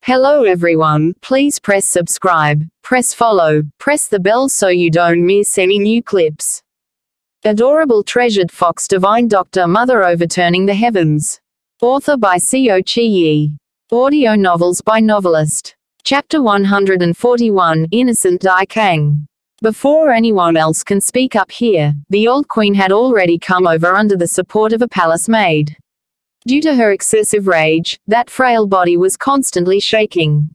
Hello everyone, please press subscribe, press follow, press the bell so you don't miss any new clips. Adorable treasured fox divine doctor mother overturning the heavens. Author by Co Chi Yi. Audio novels by Novelist. Chapter 141 Innocent Dai Kang. Before anyone else can speak up here, the old queen had already come over under the support of a palace maid. Due to her excessive rage, that frail body was constantly shaking.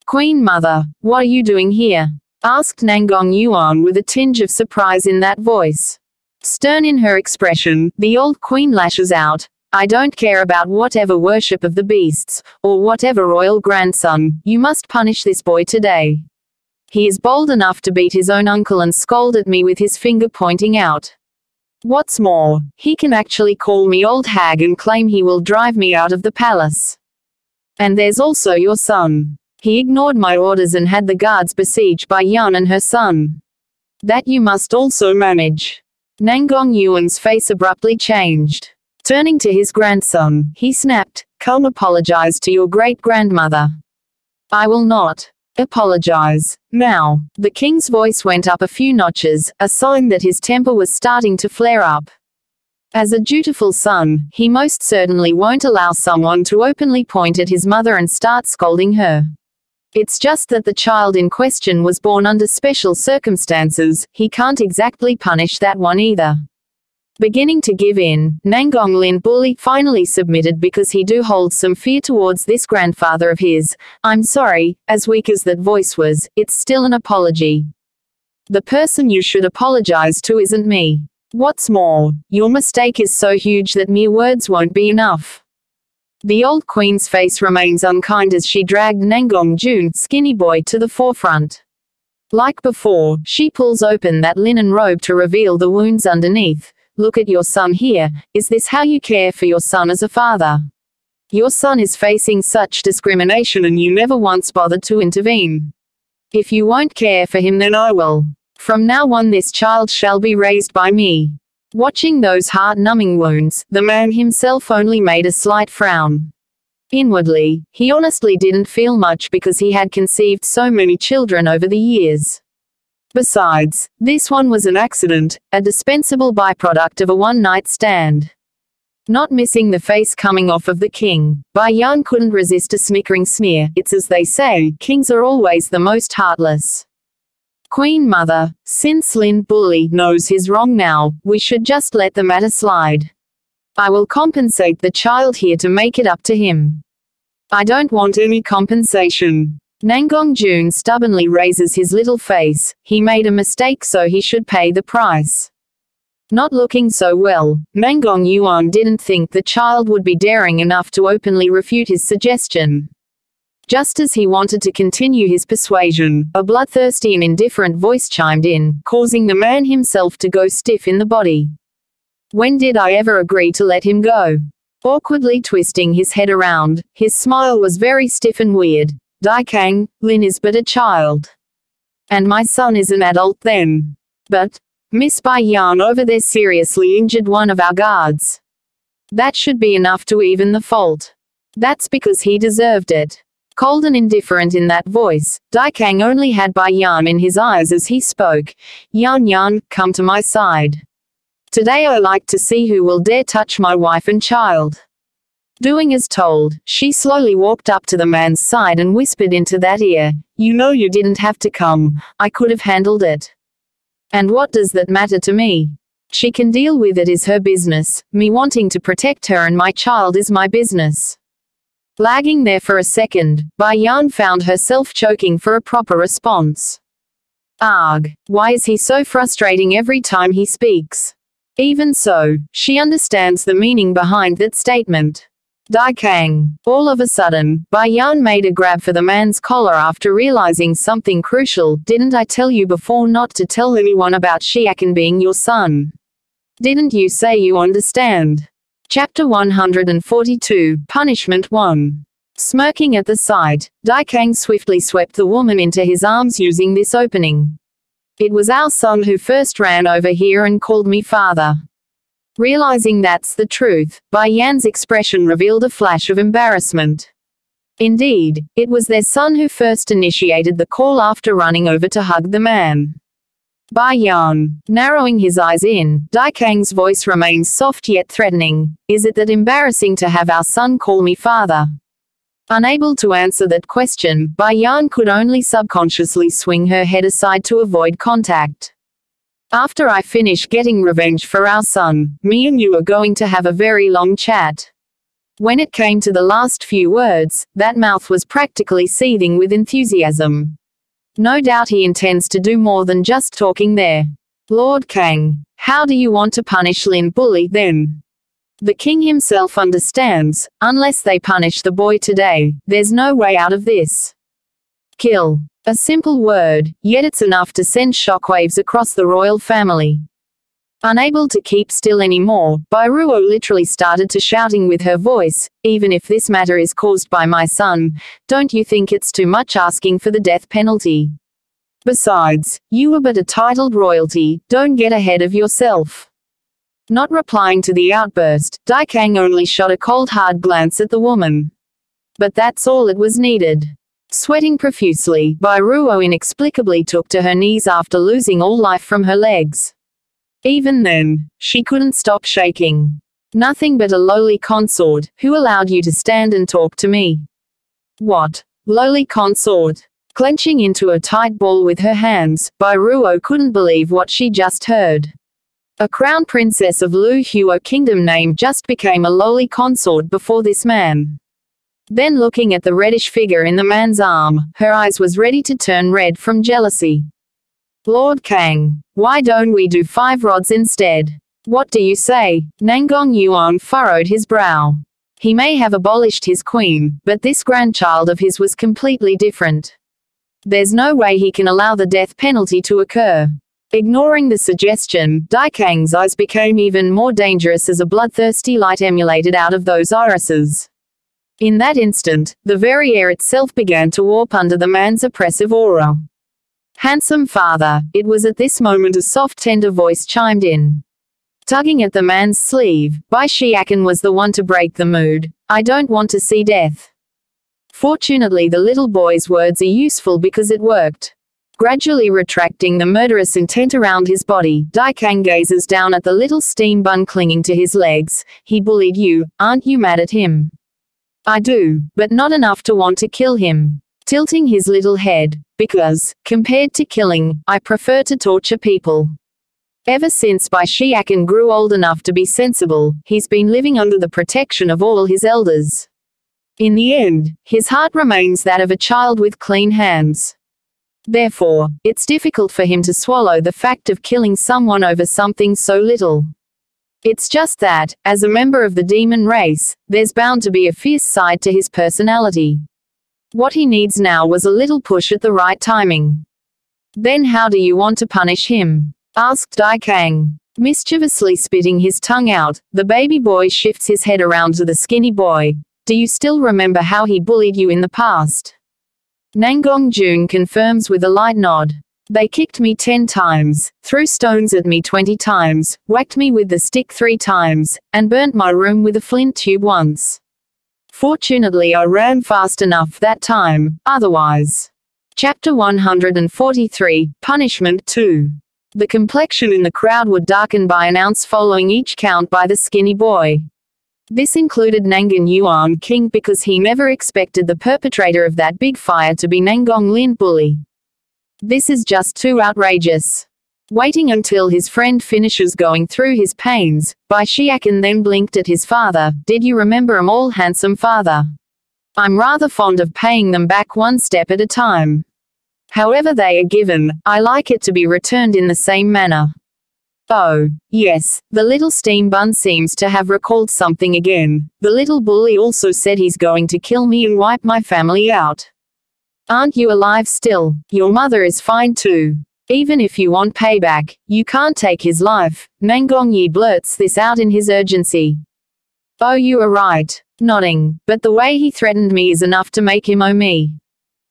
"Queen Mother, what are you doing here?" asked Xuanhuan with a tinge of surprise in that voice. Stern in her expression, the old queen lashes out, "I don't care about whatever worship of the beasts, or whatever royal grandson, you must punish this boy today. He is bold enough to beat his own uncle and scold at me with his finger pointing out. What's more, he can actually call me old hag and claim he will drive me out of the palace. And there's also your son. He ignored my orders and had the guards besieged by Yan and her son. That you must also manage." Xuanhuan's face abruptly changed. Turning to his grandson, he snapped, "Come apologize to your great-grandmother." "I will not apologize now." The king's voice went up a few notches, a sign that his temper was starting to flare up. As a dutiful son, he most certainly won't allow someone to openly point at his mother and start scolding her. It's just that the child in question was born under special circumstances, he can't exactly punish that one either. Beginning to give in, Xuanhuan bully finally submitted because he do hold some fear towards this grandfather of his. "I'm sorry," as weak as that voice was, "it's still an apology. The person you should apologize to isn't me. What's more, your mistake is so huge that mere words won't be enough." The old queen's face remains unkind as she dragged Xuanhuan's skinny boy to the forefront. Like before, she pulls open that linen robe to reveal the wounds underneath. "Look at your son here. Is this how you care for your son as a father? Your son is facing such discrimination and you never once bothered to intervene. If you won't care for him, then I will. From now on this child shall be raised by me." Watching those heart-numbing wounds, the man himself only made a slight frown. Inwardly, he honestly didn't feel much because he had conceived so many children over the years. Besides, this one was an accident, a dispensable byproduct of a one-night stand. Not missing the face coming off of the king, Bai Yan couldn't resist a snickering sneer. "It's as they say, kings are always the most heartless." "Queen Mother, since Lin Bully knows he's wrong now, we should just let the matter slide. I will compensate the child here to make it up to him." "I don't want any compensation." Xuanhuan stubbornly raises his little face. He made a mistake, so he should pay the price. Not looking so well, Xuanhuan didn't think the child would be daring enough to openly refute his suggestion. Just as he wanted to continue his persuasion, a bloodthirsty and indifferent voice chimed in, causing the man himself to go stiff in the body. "When did I ever agree to let him go?" Awkwardly twisting his head around, his smile was very stiff and weird. "Dai Kang, Lin is but a child. And my son is an adult then. But Miss Bai Yan over there seriously injured one of our guards. That should be enough to even the fault. That's because he deserved it." Cold and indifferent in that voice, Dai Kang only had Bai Yan in his eyes as he spoke. Yan, come to my side. Today I like to see who will dare touch my wife and child." Doing as told, she slowly walked up to the man's side and whispered into that ear, "You know you didn't have to come, I could have handled it. And what does that matter to me? She can deal with it, is her business, me wanting to protect her and my child is my business." Lagging there for a second, Bai Yan found herself choking for a proper response. Arg, why is he so frustrating every time he speaks? Even so, she understands the meaning behind that statement. "Dai Kang." All of a sudden, Bai Yan made a grab for the man's collar after realizing something crucial. "Didn't I tell you before not to tell anyone about Xiaokan being your son? Didn't you say you understand?" Chapter 142, Punishment 1. Smirking at the sight, Dai Kang swiftly swept the woman into his arms using this opening. "It was our son who first ran over here and called me father." Realizing that's the truth, Bai Yan's expression revealed a flash of embarrassment. Indeed, it was their son who first initiated the call after running over to hug the man. Bai Yan. Narrowing his eyes in, Dai Kang's voice remains soft yet threatening. Is it that embarrassing to have our son call me father? Unable to answer that question, Bai Yan could only subconsciously swing her head aside to avoid contact. After I finish getting revenge for our son, me and you are going to have a very long chat. When it came to the last few words, that mouth was practically seething with enthusiasm. No doubt he intends to do more than just talking there. Lord Kang, how do you want to punish Lin Bully then? The king himself understands, unless they punish the boy today, there's no way out of this. Kill. A simple word, yet it's enough to send shockwaves across the royal family. Unable to keep still anymore, Bai Ruo literally started to shouting with her voice, even if this matter is caused by my son, don't you think it's too much asking for the death penalty? Besides, you are but a titled royalty, don't get ahead of yourself. Not replying to the outburst, Dai Kang only shot a cold hard glance at the woman. But that's all it was needed. Sweating profusely, Bai Ruo inexplicably took to her knees after losing all life from her legs. Even then, she couldn't stop shaking. Nothing but a lowly consort, who allowed you to stand and talk to me? What? Lowly consort? Clenching into a tight ball with her hands, Bai Ruo couldn't believe what she just heard. A crown princess of Lu Huo kingdom name just became a lowly consort before this man. Then looking at the reddish figure in the man's arm, her eyes was ready to turn red from jealousy. Lord Kang, why don't we do 5 rods instead? What do you say? Nangong Yuan furrowed his brow. He may have abolished his queen, but this grandchild of his was completely different. There's no way he can allow the death penalty to occur. Ignoring the suggestion, Dai Kang's eyes became even more dangerous as a bloodthirsty light emulated out of those irises. In that instant, the very air itself began to warp under the man's oppressive aura. Handsome father, it was at this moment a soft tender voice chimed in. Tugging at the man's sleeve, Bai Shiakan was the one to break the mood. I don't want to see death. Fortunately the little boy's words are useful because it worked. Gradually retracting the murderous intent around his body, Dai Kang gazes down at the little steam bun clinging to his legs. He bullied you, aren't you mad at him? I do, but not enough to want to kill him. Tilting his little head, because, compared to killing, I prefer to torture people. Ever since Bai Shiakan grew old enough to be sensible, he's been living under the protection of all his elders. In the end, his heart remains that of a child with clean hands. Therefore, it's difficult for him to swallow the fact of killing someone over something so little. It's just that, as a member of the demon race, there's bound to be a fierce side to his personality. What he needs now was a little push at the right timing. Then how do you want to punish him? Asked Dai Kang. Mischievously spitting his tongue out, the baby boy shifts his head around to the skinny boy. Do you still remember how he bullied you in the past? Nangong Jun confirms with a light nod. They kicked me 10 times, threw stones at me 20 times, whacked me with the stick 3 times, and burnt my room with a flint tube once. Fortunately I ran fast enough that time, otherwise. Chapter 143, Punishment 2. The complexion in the crowd would darken by an ounce following each count by the skinny boy. This included Nangan Yuan King because he never expected the perpetrator of that big fire to be Nangong Lin Bully. This is just too outrageous. Waiting until his friend finishes going through his pains, Bai Shiakan then blinked at his father. Did you remember 'em all, handsome father? I'm rather fond of paying them back one step at a time. However they are given, I like it to be returned in the same manner. Oh, yes, the little steam bun seems to have recalled something again. The little bully also said he's going to kill me and wipe my family out. Aren't you alive still? Your mother is fine too. Even if you want payback, you can't take his life. Nangong Yi blurts this out in his urgency. Oh, you are right. Nodding, but the way he threatened me is enough to make him owe me.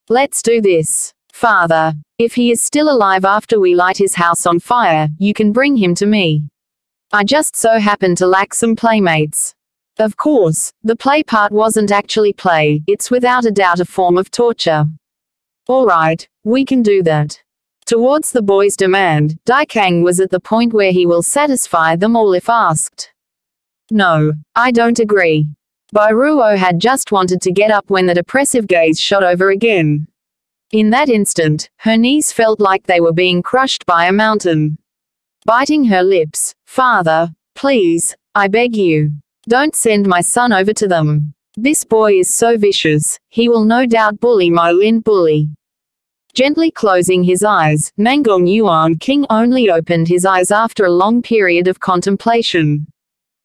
Let's do this. Father, if he is still alive after we light his house on fire, you can bring him to me. I just so happen to lack some playmates. Of course, the play part wasn't actually play, it's without a doubt a form of torture. Alright, we can do that. Towards the boy's demand, Daikang was at the point where he will satisfy them all if asked. No, I don't agree. Bai Ruo had just wanted to get up when the depressive gaze shot over again. In that instant, her knees felt like they were being crushed by a mountain. Biting her lips, "Father, please, I beg you. Don't send my son over to them. This boy is so vicious, he will no doubt bully my Lin bully." Gently closing his eyes, Xuanhuan King only opened his eyes after a long period of contemplation.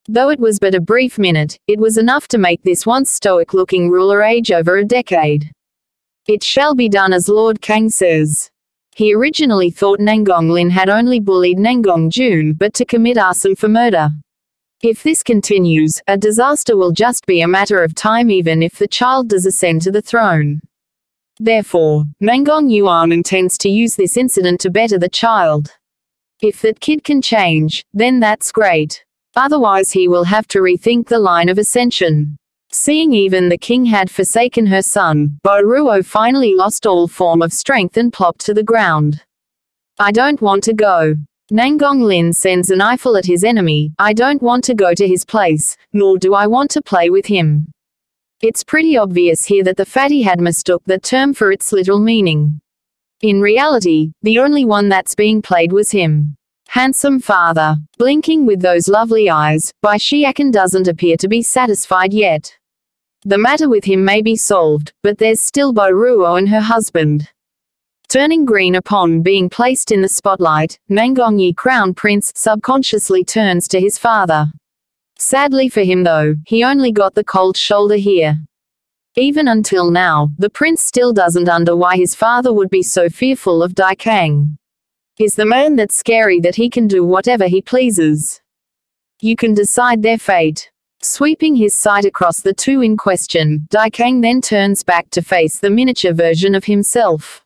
Though it was but a brief minute, it was enough to make this once stoic-looking ruler age over a decade. It shall be done as Lord Kang says. He originally thought Nangonglin had only bullied Nangongjun but to commit arson for murder. If this continues, a disaster will just be a matter of time even if the child does ascend to the throne. Therefore, Xuanhuan intends to use this incident to better the child. If that kid can change, then that's great. Otherwise he will have to rethink the line of ascension. Seeing even the king had forsaken her son, Bai Ruo finally lost all form of strength and plopped to the ground. I don't want to go. Nangonglin sends an eyeful at his enemy. I don't want to go to his place, nor do I want to play with him. It's pretty obvious here that the fatty had mistook that term for its literal meaning. In reality, the only one that's being played was him. Handsome father. Blinking with those lovely eyes, Bai Xiakan doesn't appear to be satisfied yet. The matter with him may be solved, but there's still Bai Ruo and her husband. Turning green upon being placed in the spotlight, Mangongyi Crown Prince subconsciously turns to his father. Sadly for him though, he only got the cold shoulder here. Even until now, the prince still doesn't under why his father would be so fearful of Daikang. Is the man that scary that he can do whatever he pleases? You can decide their fate. Sweeping his sight across the two in question, Daikang then turns back to face the miniature version of himself.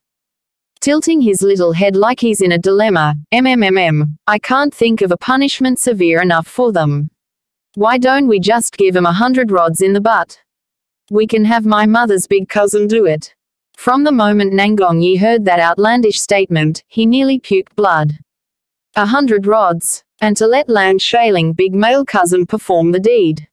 Tilting his little head like he's in a dilemma, I can't think of a punishment severe enough for them. Why don't we just give him 100 rods in the butt? We can have my mother's big cousin do it. From the moment Nangongyi heard that outlandish statement, he nearly puked blood. 100 rods, and to let Lan Shaling big male cousin perform the deed.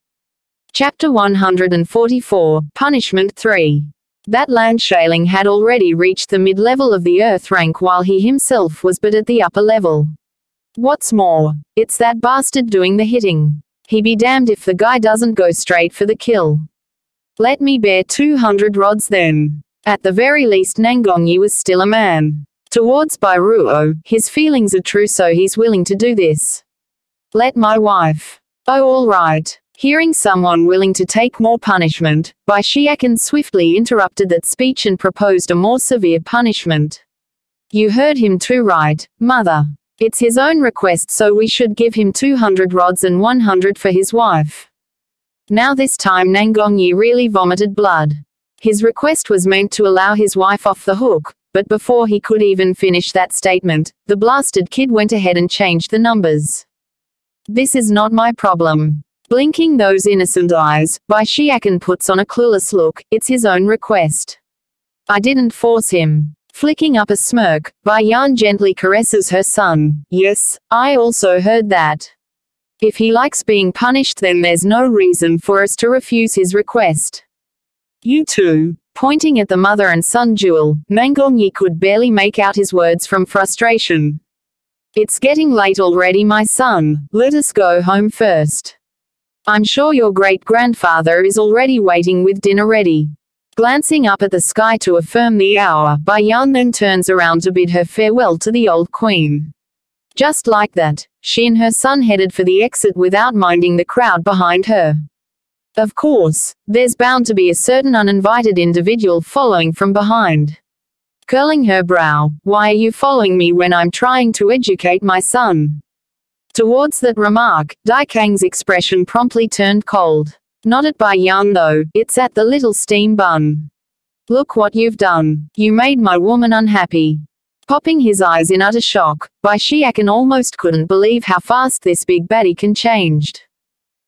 Chapter 144, Punishment 3. That Lan Shaling had already reached the mid-level of the earth rank while he himself was but at the upper level. What's more, it's that bastard doing the hitting. He be damned if the guy doesn't go straight for the kill. Let me bear 200 rods then. At the very least Nangongyi was still a man. Towards Bai Ruo, his feelings are true so he's willing to do this. Let my wife. Oh all right. Hearing someone willing to take more punishment, Bai Xiakan swiftly interrupted that speech and proposed a more severe punishment. You heard him too right, mother. It's his own request so we should give him 200 rods and 100 for his wife. Now this time Nangongyi really vomited blood. His request was meant to allow his wife off the hook, but before he could even finish that statement, the blasted kid went ahead and changed the numbers. This is not my problem. Blinking those innocent eyes, Bai Xiakan puts on a clueless look, it's his own request. I didn't force him. Flicking up a smirk, Bai Yan gently caresses her son. Yes, I also heard that. If he likes being punished then there's no reason for us to refuse his request. You too. Pointing at the mother and son duel, Nangongyi could barely make out his words from frustration. It's getting late already my son, let us go home first. I'm sure your great-grandfather is already waiting with dinner ready. Glancing up at the sky to affirm the hour, Bai Yan then turns around to bid her farewell to the old queen. Just like that, she and her son headed for the exit without minding the crowd behind her. Of course, there's bound to be a certain uninvited individual following from behind. Curling her brow, why are you following me when I'm trying to educate my son? Towards that remark, Daikang's expression promptly turned cold. Not at Bai Yan though, it's at the little steam bun. Look what you've done. You made my woman unhappy. Popping his eyes in utter shock, Bai Xiakan almost couldn't believe how fast this big baddie can changed.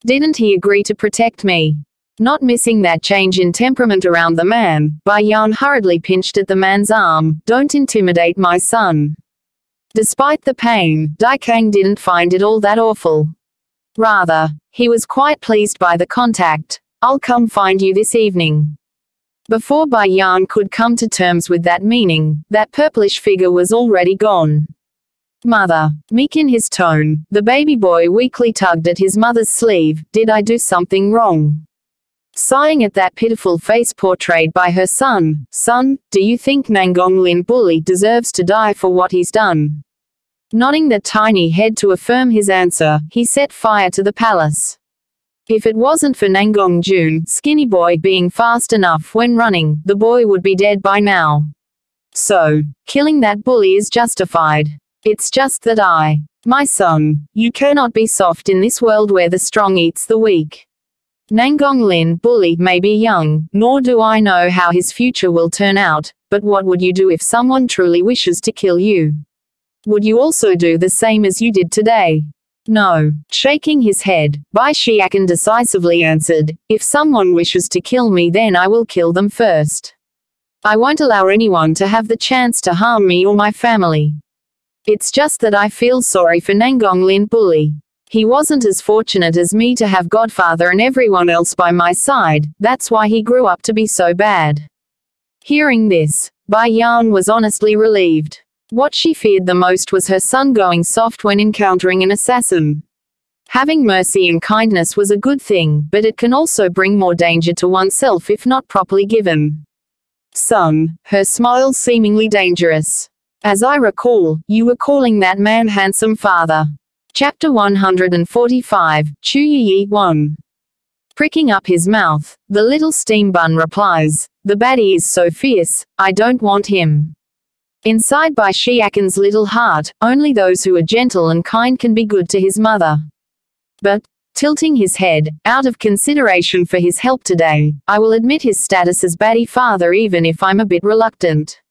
Didn't he agree to protect me? Not missing that change in temperament around the man, Bai Yan hurriedly pinched at the man's arm. Don't intimidate my son. Despite the pain, Dai Kang didn't find it all that awful. Rather, he was quite pleased by the contact. I'll come find you this evening. Before Bai Yan could come to terms with that meaning, that purplish figure was already gone. Mother. Meek in his tone, the baby boy weakly tugged at his mother's sleeve. Did I do something wrong? Sighing at that pitiful face portrayed by her son, Son, do you think Nangong Lin Bully deserves to die for what he's done? Nodding the tiny head to affirm his answer, he set fire to the palace. If it wasn't for Nangong Jun, skinny boy, being fast enough when running, the boy would be dead by now. So, killing that bully is justified. It's just that my son, you cannot be soft in this world where the strong eats the weak. Nangong Lin Bully may be young, nor do I know how his future will turn out, but what would you do if someone truly wishes to kill you? Would you also do the same as you did today? No. Shaking his head, Bai Shiakan decisively answered, if someone wishes to kill me, then I will kill them first. I won't allow anyone to have the chance to harm me or my family. It's just that I feel sorry for Nangong Lin Bully. He wasn't as fortunate as me to have Godfather and everyone else by my side, that's why he grew up to be so bad. Hearing this, Bai Yan was honestly relieved. What she feared the most was her son going soft when encountering an assassin. Having mercy and kindness was a good thing, but it can also bring more danger to oneself if not properly given. Son, her smile seemingly dangerous. As I recall, you were calling that man handsome father. Chapter 145, Chu Yi 1. Pricking up his mouth, the little steam bun replies, the baddie is so fierce, I don't want him. Inside Bai Shiakan's little heart, only those who are gentle and kind can be good to his mother. But, tilting his head, out of consideration for his help today, I will admit his status as baddie father even if I'm a bit reluctant.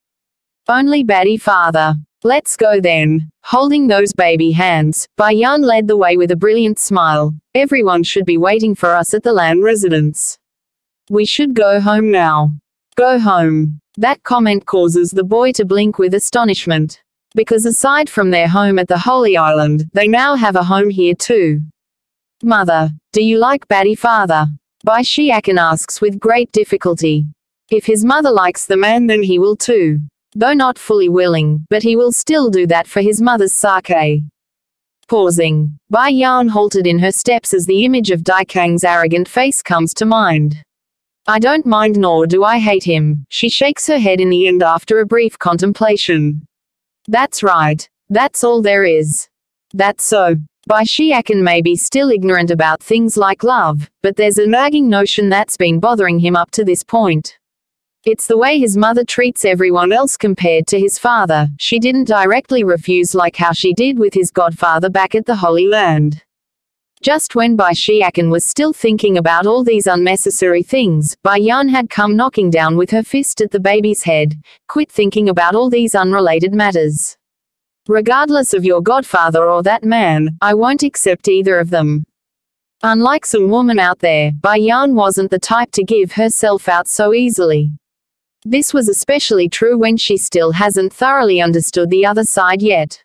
Only baddie father. Let's go then. Holding those baby hands, Bai Yan led the way with a brilliant smile. Everyone should be waiting for us at the land residence. We should go home now. Go home. That comment causes the boy to blink with astonishment. Because aside from their home at the Holy Island, they now have a home here too. Mother, do you like baddie father? Bai Shiakan asks with great difficulty. If his mother likes the man, then he will too. Though not fully willing, but he will still do that for his mother's sake. Pausing, Bai Yan halted in her steps as the image of Dai Kang's arrogant face comes to mind. I don't mind nor do I hate him, she shakes her head in the end after a brief contemplation. That's right. That's all there is. That's so. Bai Shiakan may be still ignorant about things like love, but there's a nagging notion that's been bothering him up to this point. It's the way his mother treats everyone else compared to his father. She didn't directly refuse like how she did with his godfather back at the Holy Land. Just when Bai Shiakan was still thinking about all these unnecessary things, Bai Yan had come knocking down with her fist at the baby's head. Quit thinking about all these unrelated matters. Regardless of your godfather or that man, I won't accept either of them. Unlike some woman out there, Bai Yan wasn't the type to give herself out so easily. This was especially true when she still hasn't thoroughly understood the other side yet.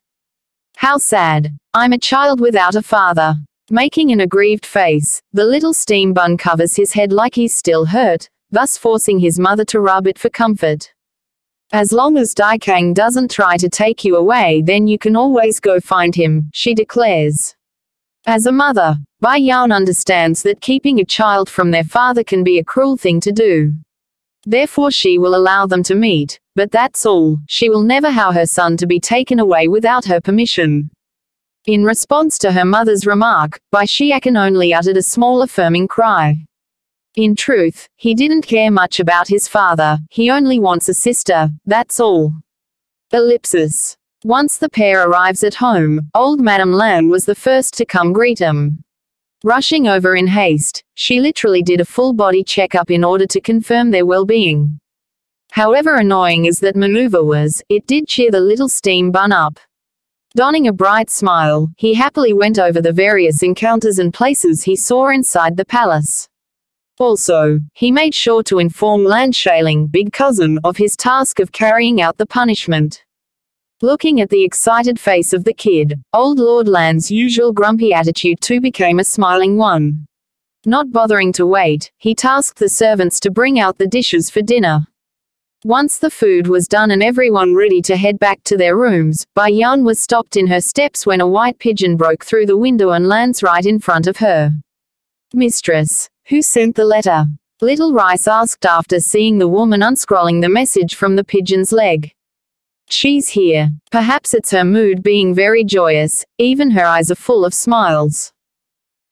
How sad. I'm a child without a father. Making an aggrieved face, the little steam bun covers his head like he's still hurt, thus forcing his mother to rub it for comfort. As long as Dai Kang doesn't try to take you away, then you can always go find him, she declares. As a mother, Bai Yan understands that keeping a child from their father can be a cruel thing to do. Therefore she will allow them to meet, but that's all. She will never allow her son to be taken away without her permission. In response to her mother's remark, Bai Shiakan only uttered a small affirming cry. In truth, he didn't care much about his father, he only wants a sister, that's all. Ellipsis. Once the pair arrives at home, old Madame Lan was the first to come greet him. Rushing over in haste, she literally did a full-body checkup in order to confirm their well-being. However annoying as that maneuver was, it did cheer the little steam bun up. Donning a bright smile, he happily went over the various encounters and places he saw inside the palace. Also, he made sure to inform Landshaling, big cousin, of his task of carrying out the punishment. Looking at the excited face of the kid, old Lord Land's usual grumpy attitude too became a smiling one. Not bothering to wait, he tasked the servants to bring out the dishes for dinner. Once the food was done and everyone ready to head back to their rooms, Bai Yan was stopped in her steps when a white pigeon broke through the window and lands right in front of her. "Mistress, who sent the letter?" Little Rice asked after seeing the woman unscrolling the message from the pigeon's leg. "She's here." Perhaps it's her mood being very joyous, even her eyes are full of smiles.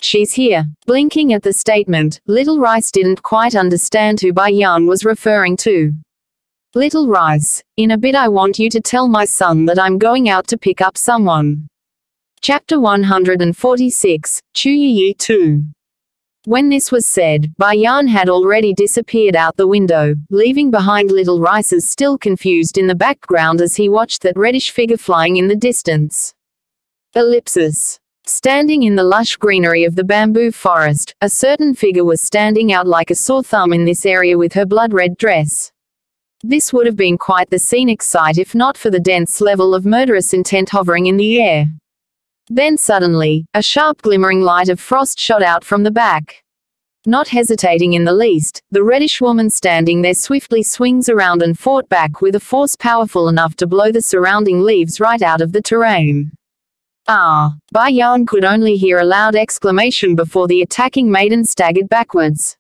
"She's here." Blinking at the statement, Little Rice didn't quite understand who Bai Yan was referring to. "Little Rice, in a bit I want you to tell my son that I'm going out to pick up someone." Chapter 146, Chu Yi 2. When this was said, Bai Yan had already disappeared out the window, leaving behind Little Rice's still confused in the background as he watched that reddish figure flying in the distance. Ellipsis. Standing in the lush greenery of the bamboo forest, a certain figure was standing out like a sore thumb in this area with her blood-red dress. This would have been quite the scenic sight if not for the dense level of murderous intent hovering in the air. Then suddenly, a sharp glimmering light of frost shot out from the back. Not hesitating in the least, the reddish woman standing there swiftly swings around and fought back with a force powerful enough to blow the surrounding leaves right out of the terrain. "Ah!" Bai Yan could only hear a loud exclamation before the attacking maiden staggered backwards.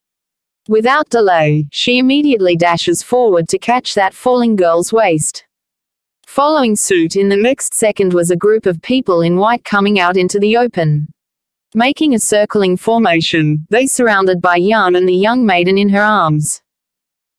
Without delay, she immediately dashes forward to catch that falling girl's waist. Following suit in the next second was a group of people in white coming out into the open. Making a circling formation, they surrounded Bai Yan and the young maiden in her arms.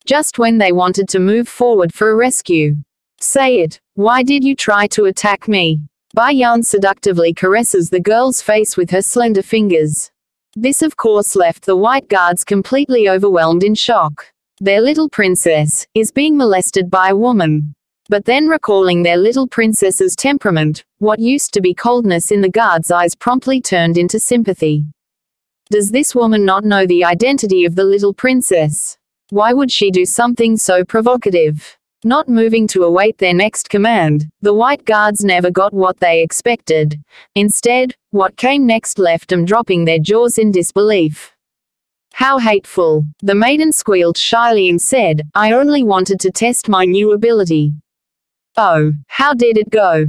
Just when they wanted to move forward for a rescue. "Say it, why did you try to attack me?" Bai Yan seductively caresses the girl's face with her slender fingers. This of course left the white guards completely overwhelmed in shock. Their little princess is being molested by a woman. But then recalling their little princess's temperament, what used to be coldness in the guard's eyes promptly turned into sympathy. Does this woman not know the identity of the little princess? Why would she do something so provocative? Not moving to await their next command, the white guards never got what they expected. Instead, what came next left them dropping their jaws in disbelief. "How hateful!" The maiden squealed shyly and said, "I only wanted to test my new ability." "Oh, how did it go?"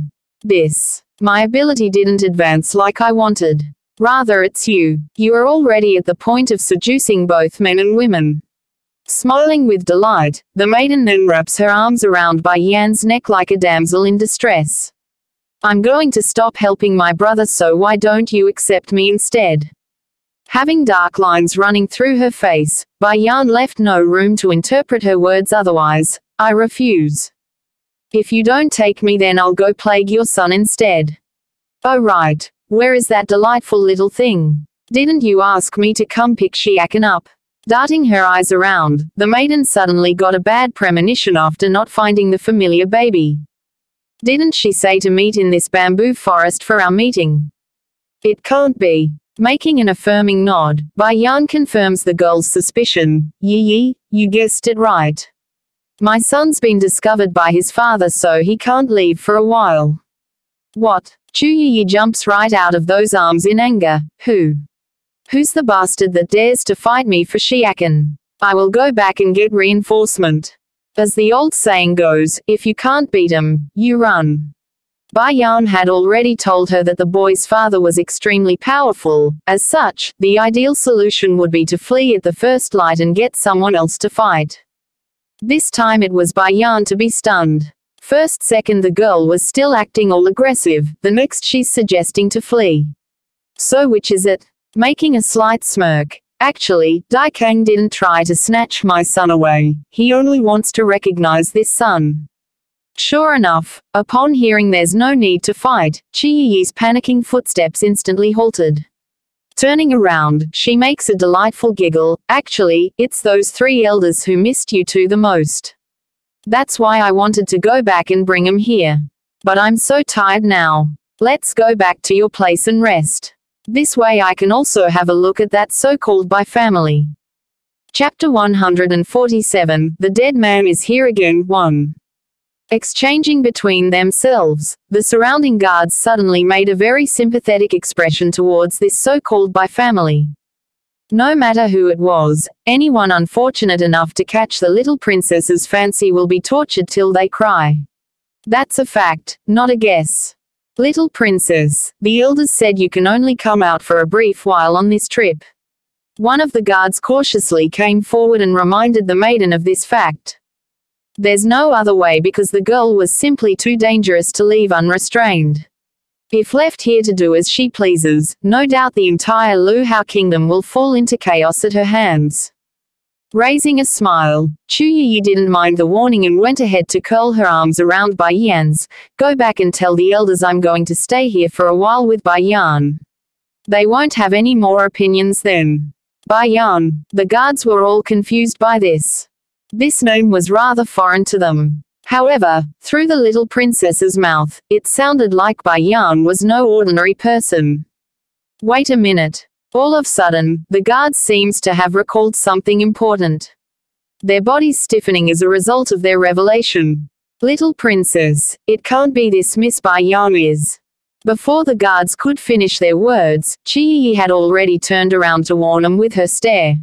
My ability didn't advance like I wanted. Rather it's you. You are already at the point of seducing both men and women." Smiling with delight, the maiden then wraps her arms around Bai Yan's neck like a damsel in distress. "I'm going to stop helping my brother, so why don't you accept me instead?" Having dark lines running through her face, Bai Yan left no room to interpret her words otherwise. "I refuse. If you don't take me, then I'll go plague your son instead." "Oh right, where is that delightful little thing? Didn't you ask me to come pick Xuanhuan up?" Darting her eyes around, the maiden suddenly got a bad premonition after not finding the familiar baby. "Didn't she say to meet in this bamboo forest for our meeting?" "It can't be." Making an affirming nod, Bai Yan confirms the girl's suspicion. "Yi, you guessed it right. My son's been discovered by his father, so he can't leave for a while." "What?" Chu Yi jumps right out of those arms in anger. Who's the bastard that dares to fight me for Xuanhuan? I will go back and get reinforcement. As the old saying goes, if you can't beat 'em, you run. Bai Yan had already told her that the boy's father was extremely powerful. As such, the ideal solution would be to flee at the first light and get someone else to fight. This time it was Bai Yan to be stunned. First second the girl was still acting all aggressive, the next she's suggesting to flee. "So which is it?" Making a slight smirk. "Actually, Dai Kang didn't try to snatch my son away, he only wants to recognize this son." Sure enough, upon hearing there's no need to fight, Chi Yi's panicking footsteps instantly halted. Turning around, she makes a delightful giggle. "Actually, it's those 3 elders who missed you two the most. That's why I wanted to go back and bring 'em here. But I'm so tired now. Let's go back to your place and rest. This way I can also have a look at that so-called by family. Chapter 147, The Dead Man is Here Again. 1. Exchanging between themselves, the surrounding guards suddenly made a very sympathetic expression towards this so-called by family. No matter who it was, anyone unfortunate enough to catch the little princess's fancy will be tortured till they cry. That's a fact, not a guess. Little princess, the elders said you can only come out for a brief while on this trip. One of the guards cautiously came forward and reminded the maiden of this fact. There's no other way because the girl was simply too dangerous to leave unrestrained. If left here to do as she pleases, no doubt the entire Lu Hao kingdom will fall into chaos at her hands. Raising a smile, Chu Yi didn't mind the warning and went ahead to curl her arms around Bai Yan's. Go back and tell the elders I'm going to stay here for a while with Bai Yan. They won't have any more opinions then. Bai Yan. The guards were all confused by this. This name was rather foreign to them. However, through the little princess's mouth, it sounded like Bai Yan was no ordinary person. Wait a minute. All of a sudden, the guards seems to have recalled something important. Their bodies stiffening as a result of their revelation. Little princess, it can't be this Miss Bai Yan is. Before the guards could finish their words, Chi Yi had already turned around to warn them with her stare.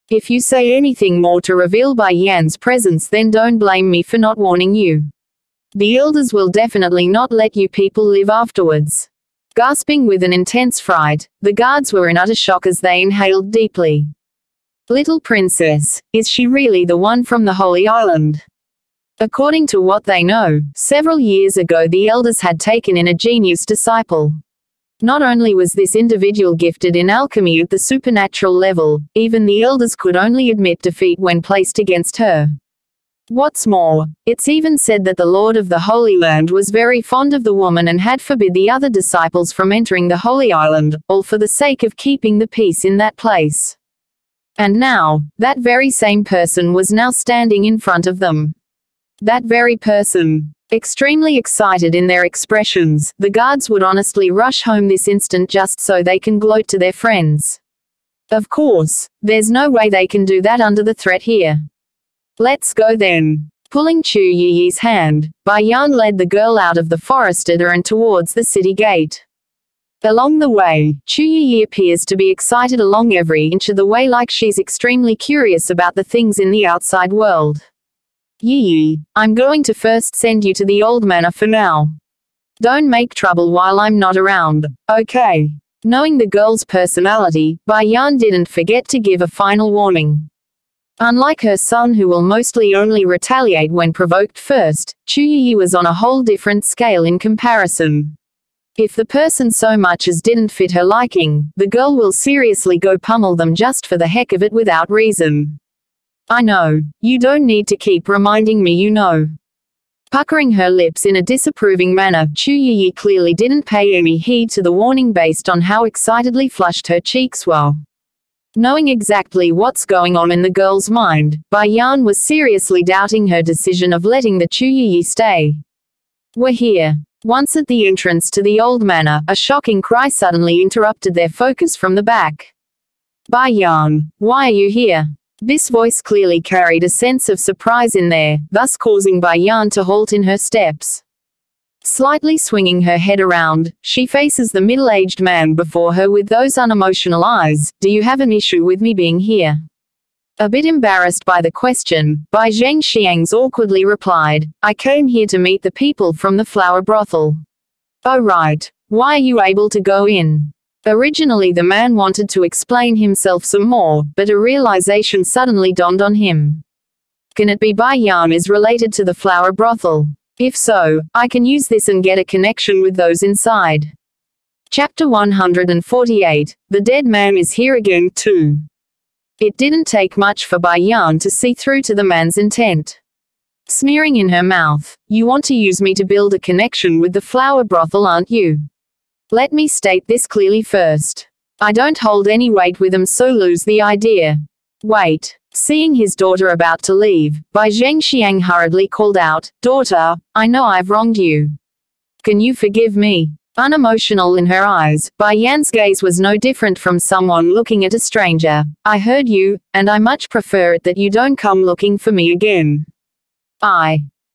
If you say anything more to reveal Bai Yan's presence, then don't blame me for not warning you. The elders will definitely not let you people live afterwards. Gasping with an intense fright, the guards were in utter shock as they inhaled deeply. Little princess, is she really the one from the Holy Island? According to what they know, several years ago the elders had taken in a genius disciple. Not only was this individual gifted in alchemy at the supernatural level, even the elders could only admit defeat when placed against her. What's more, it's even said that the Lord of the Holy Land was very fond of the woman and had forbid the other disciples from entering the Holy Island, all for the sake of keeping the peace in that place. And now, that very same person was now standing in front of them. That very person. Extremely excited in their expressions, the guards would honestly rush home this instant just so they can gloat to their friends. Of course, there's no way they can do that under the threat here. Let's go then. Pulling Chu Yi's hand, Bai Yan led the girl out of the forested and towards the city gate. Along the way, Chu Yi appears to be excited along every inch of the way, like she's extremely curious about the things in the outside world. Yi, I'm going to first send you to the old manor for now. Don't make trouble while I'm not around, okay? Knowing the girl's personality, Bai Yan didn't forget to give a final warning. Unlike her son, who will mostly only retaliate when provoked first, Chu Yi was on a whole different scale in comparison. If the person so much as didn't fit her liking, the girl will seriously go pummel them just for the heck of it without reason. I know, you don't need to keep reminding me, you know. Puckering her lips in a disapproving manner, Chu Yi clearly didn't pay any heed to the warning based on how excitedly flushed her cheeks were. Knowing exactly what's going on in the girl's mind, Bai Yan was seriously doubting her decision of letting the Chu Yi stay. We're here. Once at the entrance to the old manor, a shocking cry suddenly interrupted their focus from the back. Bai Yan, why are you here? This voice clearly carried a sense of surprise in there, thus causing Bai Yan to halt in her steps. Slightly swinging her head around, she faces the middle-aged man before her with those unemotional eyes. Do you have an issue with me being here? A bit embarrassed by the question, Bai Zhengxiang's awkwardly replied, I came here to meet the people from the flower brothel. Oh right. Why are you able to go in? Originally the man wanted to explain himself some more, but a realization suddenly dawned on him. Can it be Bai Yan is related to the flower brothel? If so, I can use this and get a connection with those inside. Chapter 148, The Dead Man is Here Again 2. It didn't take much for Bai Yan to see through to the man's intent. Sneering in her mouth, you want to use me to build a connection with the flower brothel, aren't you? Let me state this clearly first. I don't hold any weight with them, so lose the idea. Wait. Seeing his daughter about to leave, Bai Zhengxiang hurriedly called out, Daughter, I know I've wronged you. Can you forgive me? Unemotional in her eyes, Bai Yan's gaze was no different from someone looking at a stranger. I heard you, and I much prefer it that you don't come looking for me again.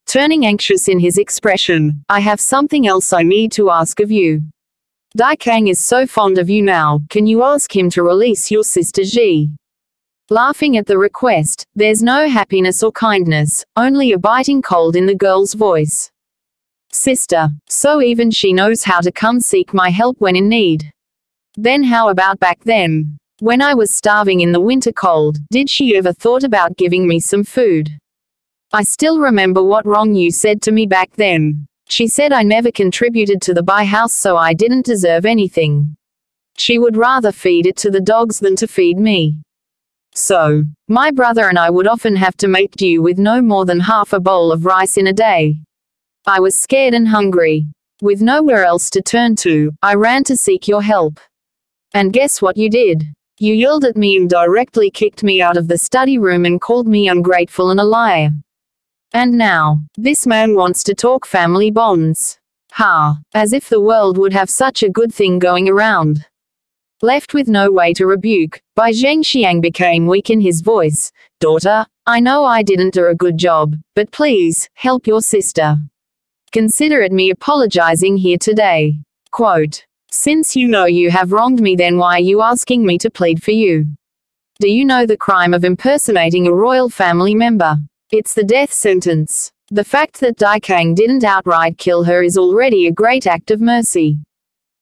Turning anxious in his expression, I have something else I need to ask of you. Dai Kang is so fond of you now, can you ask him to release your sister Ji? Laughing at the request, there's no happiness or kindness, only a biting cold in the girl's voice. Sister, so even she knows how to come seek my help when in need. Then how about back then? When I was starving in the winter cold, did she ever thought about giving me some food? I still remember what wrong you said to me back then. She said I never contributed to the Bai house, so I didn't deserve anything. She would rather feed it to the dogs than to feed me. So, my brother and I would often have to make do with no more than half a bowl of rice in a day. I was scared and hungry. With nowhere else to turn to, I ran to seek your help. And guess what you did? You yelled at me and directly kicked me out of the study room and called me ungrateful and a liar. And now, this man wants to talk family bonds. As if the world would have such a good thing going around. Left with no way to rebuke, Bai Zhengxiang became weak in his voice. Daughter, I know I didn't do a good job, but please, help your sister. Consider it me apologizing here today. Quote, since you know you have wronged me, then why are you asking me to plead for you? Do you know the crime of impersonating a royal family member? It's the death sentence. The fact that Dai Kang didn't outright kill her is already a great act of mercy.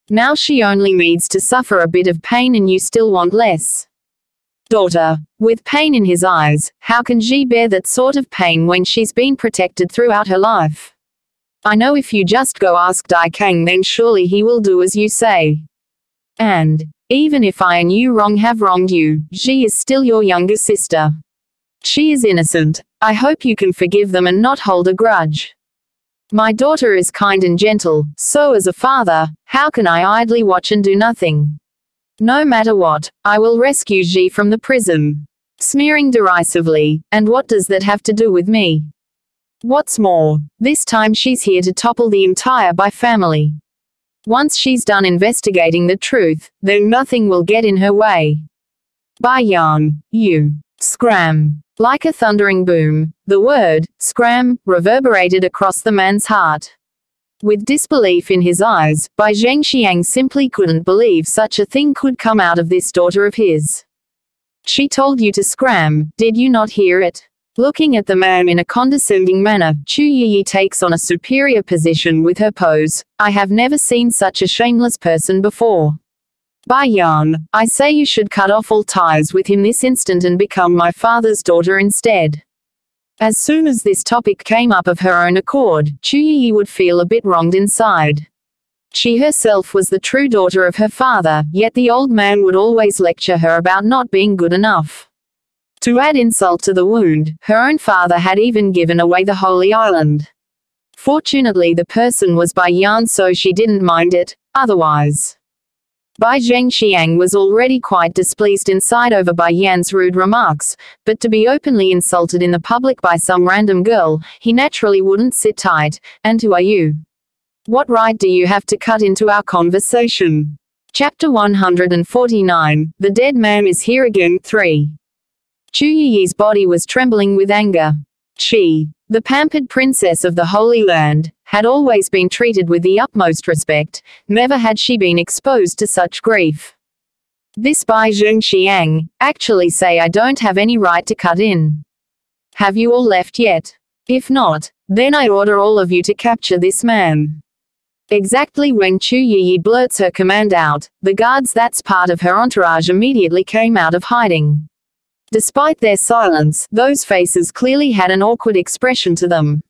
Now she only needs to suffer a bit of pain and you still want less. Daughter, with pain in his eyes, how can Ji bear that sort of pain when she's been protected throughout her life? I know if you just go ask Dai Kang, then surely he will do as you say. And, even if I and you have wronged you, Ji is still your younger sister. She is innocent. I hope you can forgive them and not hold a grudge. My daughter is kind and gentle, so as a father, how can I idly watch and do nothing? No matter what, I will rescue Ji from the prison. Smearing derisively, and what does that have to do with me? What's more, this time she's here to topple the entire Bai family. Once she's done investigating the truth, then nothing will get in her way. Bai Yan, you. Scram. Like a thundering boom, the word, scram, reverberated across the man's heart. With disbelief in his eyes, Bai Zhengxiang simply couldn't believe such a thing could come out of this daughter of his. She told you to scram, did you not hear it? Looking at the man in a condescending manner, Chu Yiyi takes on a superior position with her pose. I have never seen such a shameless person before. Bai Yan, I say you should cut off all ties with him this instant and become my father's daughter instead. As soon as this topic came up of her own accord, Chu Yiyi would feel a bit wronged inside. She herself was the true daughter of her father, yet the old man would always lecture her about not being good enough. To add insult to the wound, her own father had even given away the Holy Island. Fortunately the person was Bai Yan, so she didn't mind it, otherwise. Bai Zhengxiang was already quite displeased inside over Bai Yan's rude remarks, but to be openly insulted in the public by some random girl, he naturally wouldn't sit tight. And who are you? What right do you have to cut into our conversation? Chapter 149, The Dead Man is Here Again 3. Chu Yiyi's body was trembling with anger. She, the pampered princess of the Holy Land, had always been treated with the utmost respect, never had she been exposed to such grief. This Bai Zhengxiang, actually say I don't have any right to cut in. Have you all left yet? If not, then I order all of you to capture this man. Exactly when Chu Yiyi blurts her command out, the guards that's part of her entourage immediately came out of hiding. Despite their silence, those faces clearly had an awkward expression to them.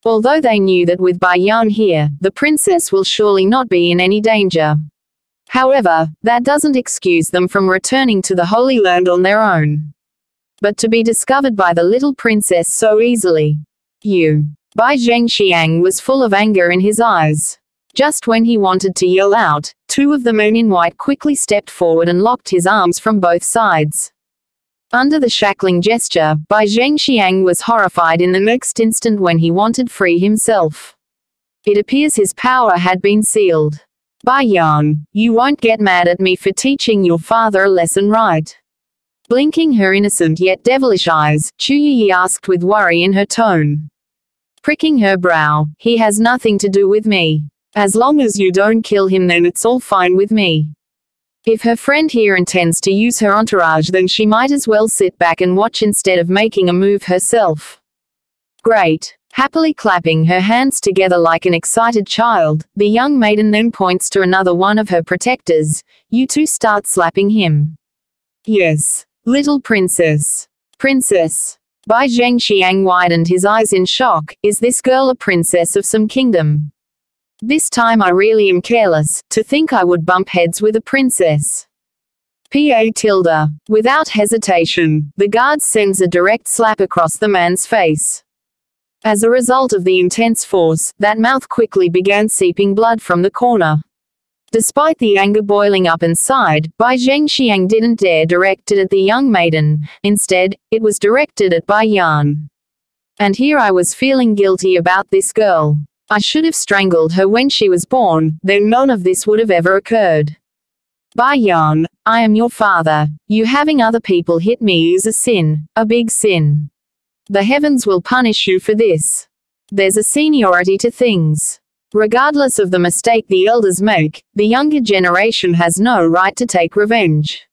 Although they knew that with Bai Yan here, the princess will surely not be in any danger. However, that doesn't excuse them from returning to the Holy Land on their own. But to be discovered by the little princess so easily. Bai Zhengxiang was full of anger in his eyes. Just when he wanted to yell out, two of the men in white quickly stepped forward and locked his arms from both sides. Under the shackling gesture, Bai Zhengxiang was horrified in the next instant when he wanted free himself. It appears his power had been sealed. Bai Yan, you won't get mad at me for teaching your father a lesson, right? Blinking her innocent yet devilish eyes, Chu Yi asked with worry in her tone. Pricking her brow, he has nothing to do with me. As long as you don't kill him, then it's all fine with me. If her friend here intends to use her entourage, then she might as well sit back and watch instead of making a move herself. Great. Happily clapping her hands together like an excited child, the young maiden then points to another one of her protectors. You two start slapping him. Yes. Little princess. Princess. Bai Zhengxiang widened his eyes in shock. Is this girl a princess of some kingdom? This time I really am careless, to think I would bump heads with a princess. Pa. Without hesitation, the guard sends a direct slap across the man's face. As a result of the intense force, that mouth quickly began seeping blood from the corner. Despite the anger boiling up inside, Bai Zhengxiang didn't dare direct it at the young maiden. Instead, it was directed at Bai Yan. And here I was feeling guilty about this girl. I should have strangled her when she was born, then none of this would have ever occurred. Bai Yan, I am your father. You having other people hit me is a sin, a big sin. The heavens will punish you for this. There's a seniority to things. Regardless of the mistake the elders make, the younger generation has no right to take revenge.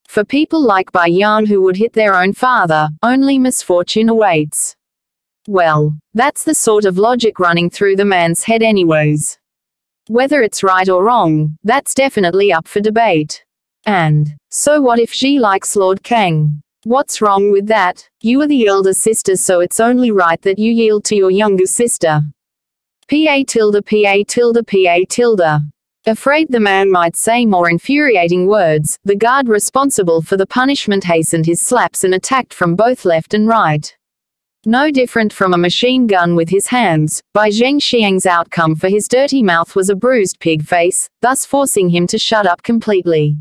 For people like Bai Yan who would hit their own father, only misfortune awaits. Well, that's the sort of logic running through the man's head anyways. Whether it's right or wrong, that's definitely up for debate. And, so what if she likes Lord Kang? What's wrong with that? You are the elder sister, so it's only right that you yield to your younger sister. Pa. Afraid the man might say more infuriating words, the guard responsible for the punishment hastened his slaps and attacked from both left and right. No different from a machine gun with his hands, Bai Zhengxiang's outcome for his dirty mouth was a bruised pig face, thus forcing him to shut up completely.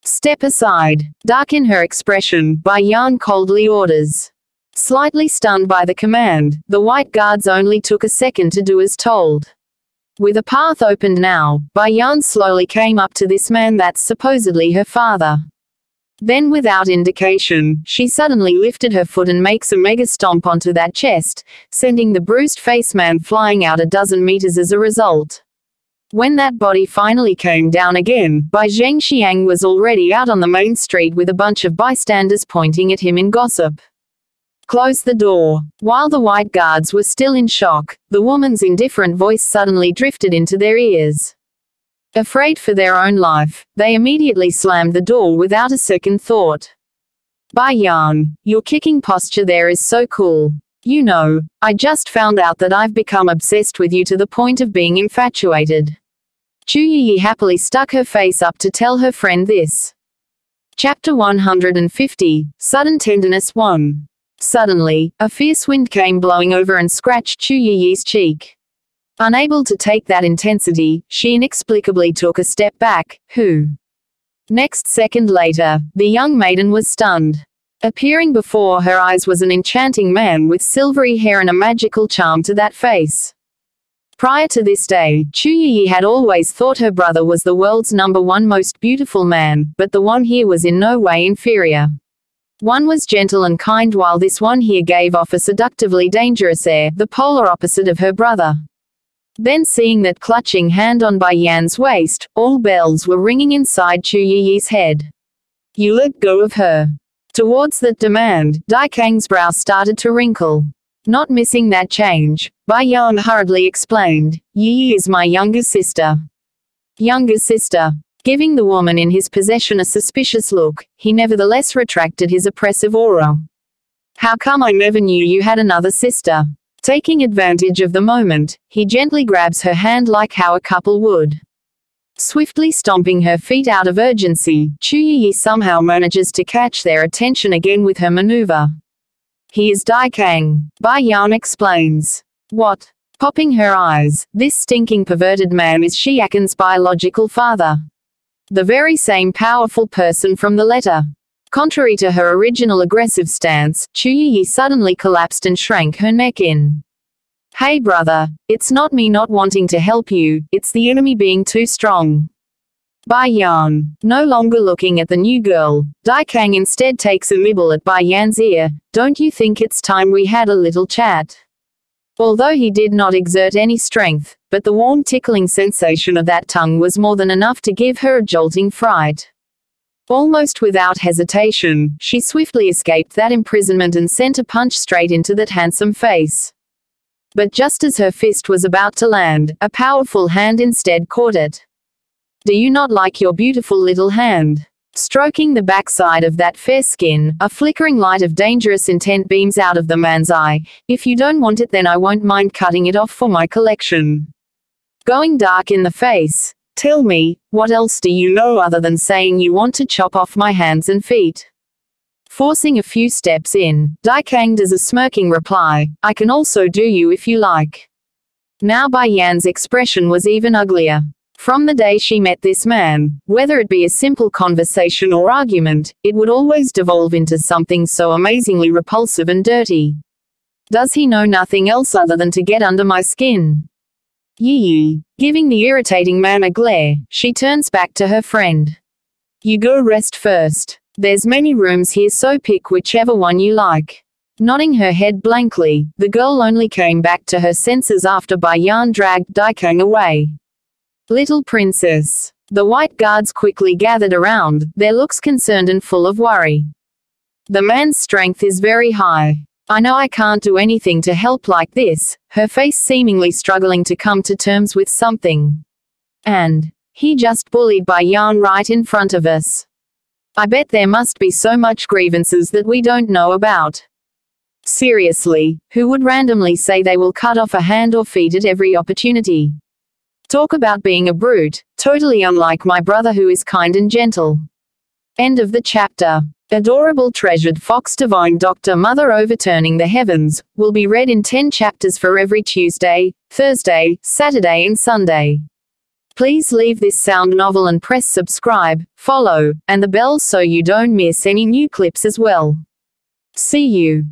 Step aside. Dark in her expression, Bai Yan coldly orders. Slightly stunned by the command, the white guards only took a second to do as told. With a path opened now, Bai Yan slowly came up to this man that's supposedly her father. Then without indication, she suddenly lifted her foot and makes a mega stomp onto that chest, sending the bruised face man flying out a dozen meters as a result. When that body finally came down again, Bai Zhengxiang was already out on the main street with a bunch of bystanders pointing at him in gossip. Close the door. While the white guards were still in shock, the woman's indifferent voice suddenly drifted into their ears. Afraid for their own life, they immediately slammed the door without a second thought. Bai Yan, your kicking posture there is so cool. You know, I just found out that I've become obsessed with you to the point of being infatuated. Chu Yi happily stuck her face up to tell her friend this. Chapter 150, Sudden Tenderness 1. Suddenly, a fierce wind came blowing over and scratched Chu Yi's cheek. Unable to take that intensity, she inexplicably took a step back. Next second later, the young maiden was stunned. Appearing before her eyes was an enchanting man with silvery hair and a magical charm to that face. Prior to this day, Chu Yi had always thought her brother was the world's #1 most beautiful man, but the one here was in no way inferior. One was gentle and kind while this one here gave off a seductively dangerous air, the polar opposite of her brother. Then seeing that clutching hand on Bai Yan's waist, all bells were ringing inside Chu Yi's head. You let go of her. Towards that demand, Dai Kang's brow started to wrinkle. Not missing that change, Bai Yan hurriedly explained, Yi is my younger sister. Younger sister. Giving the woman in his possession a suspicious look, he nevertheless retracted his oppressive aura. How come I never knew you had another sister? Taking advantage of the moment, he gently grabs her hand like how a couple would. Swiftly stomping her feet out of urgency, Chu Yi somehow manages to catch their attention again with her maneuver. He is Dai Kang, Bai Yan explains. What? Popping her eyes, this stinking perverted man is Xiakan's biological father. The very same powerful person from the letter. Contrary to her original aggressive stance, Chu Yi suddenly collapsed and shrank her neck in. Hey brother, it's not me not wanting to help you, it's the enemy being too strong. Bai Yan. No longer looking at the new girl, Dai Kang instead takes a nibble at Bai Yan's ear. Don't you think it's time we had a little chat? Although he did not exert any strength, but the warm tickling sensation of that tongue was more than enough to give her a jolting fright. Almost without hesitation, she swiftly escaped that imprisonment and sent a punch straight into that handsome face. But just as her fist was about to land, a powerful hand instead caught it. Do you not like your beautiful little hand? Stroking the backside of that fair skin, a flickering light of dangerous intent beams out of the man's eye. If you don't want it, then I won't mind cutting it off for my collection. Going dark in the face. Tell me, what else do you know other than saying you want to chop off my hands and feet? Forcing a few steps in, Dai Kang does a smirking reply, I can also do you if you like. Now Bai Yan's expression was even uglier. From the day she met this man, whether it be a simple conversation or argument, it would always devolve into something so amazingly repulsive and dirty. Does he know nothing else other than to get under my skin? Yee. Giving the irritating man a glare, she turns back to her friend. You go rest first. There's many rooms here, so pick whichever one you like. Nodding her head blankly, the girl only came back to her senses after Bai Yan dragged Dai Kang away. Little princess. The white guards quickly gathered around, their looks concerned and full of worry. The man's strength is very high. I know I can't do anything to help like this, her face seemingly struggling to come to terms with something. And he just bullied Bai Yan right in front of us. I bet there must be so much grievances that we don't know about. Seriously, who would randomly say they will cut off a hand or feet at every opportunity? Talk about being a brute, totally unlike my brother who is kind and gentle. End of the chapter. Adorable treasured fox divine Dr. Mother Overturning the Heavens, will be read in 10 chapters for every Tuesday, Thursday, Saturday and Sunday. Please leave this sound novel and press subscribe, follow, and the bell so you don't miss any new clips as well. See you.